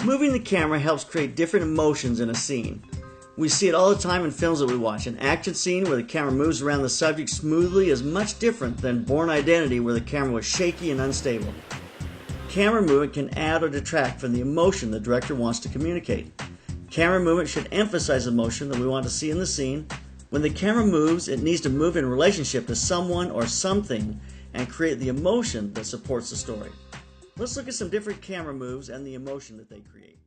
Moving the camera helps create different emotions in a scene. We see it all the time in films that we watch. An action scene where the camera moves around the subject smoothly is much different than Born Identity, where the camera was shaky and unstable. Camera movement can add or detract from the emotion the director wants to communicate. Camera movement should emphasize emotion that we want to see in the scene. When the camera moves, it needs to move in relationship to someone or something and create the emotion that supports the story. Let's look at some different camera moves and the emotion that they create.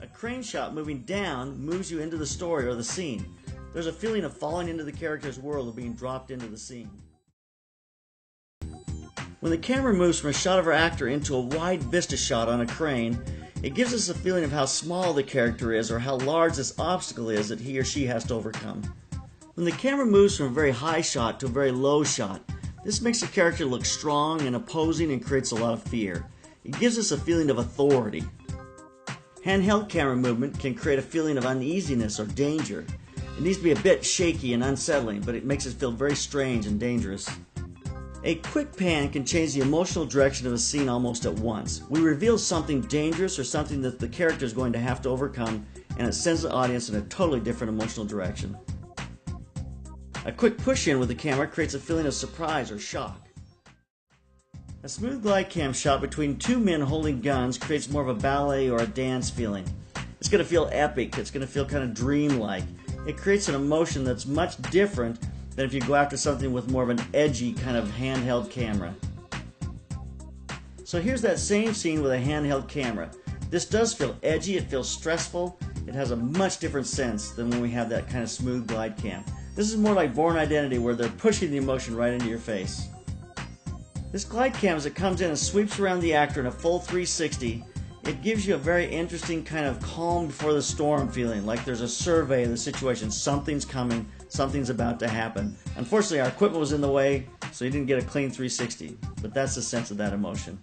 A crane shot moving down moves you into the story or the scene. There's a feeling of falling into the character's world or being dropped into the scene. When the camera moves from a shot of our actor into a wide vista shot on a crane, it gives us a feeling of how small the character is or how large this obstacle is that he or she has to overcome. When the camera moves from a very high shot to a very low shot, this makes the character look strong and opposing and creates a lot of fear. It gives us a feeling of authority. Handheld camera movement can create a feeling of uneasiness or danger. It needs to be a bit shaky and unsettling, but it makes it feel very strange and dangerous. A quick pan can change the emotional direction of a scene almost at once. We reveal something dangerous or something that the character is going to have to overcome, and it sends the audience in a totally different emotional direction. A quick push-in with the camera creates a feeling of surprise or shock. A smooth glide cam shot between two men holding guns creates more of a ballet or a dance feeling. It's going to feel epic, it's going to feel kind of dreamlike. It creates an emotion that's much different than if you go after something with more of an edgy kind of handheld camera. So here's that same scene with a handheld camera. This does feel edgy, it feels stressful, it has a much different sense than when we have that kind of smooth glide cam. This is more like Born Identity, where they're pushing the emotion right into your face. This glide cam, as it comes in and sweeps around the actor in a full 360, it gives you a very interesting kind of calm before the storm feeling, like there's a survey of the situation. Something's coming, something's about to happen. Unfortunately, our equipment was in the way, so you didn't get a clean 360, but that's the sense of that emotion.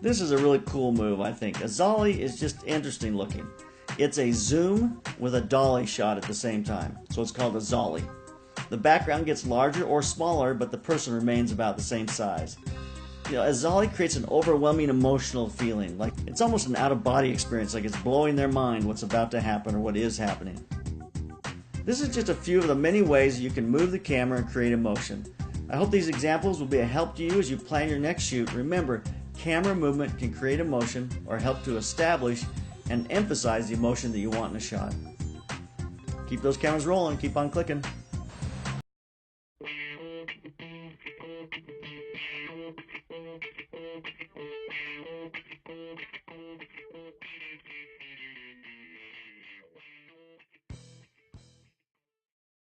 This is a really cool move, I think. A zolly is just interesting looking. It's a zoom with a dolly shot at the same time, so it's called a zolly. The background gets larger or smaller, but the person remains about the same size. A zolly creates an overwhelming emotional feeling, like it's almost an out-of-body experience, like it's blowing their mind what's about to happen or what is happening. This is just a few of the many ways you can move the camera and create emotion. I hope these examples will be a help to you as you plan your next shoot. Remember, camera movement can create emotion or help to establish and emphasize the emotion that you want in a shot. Keep those cameras rolling, keep on clicking.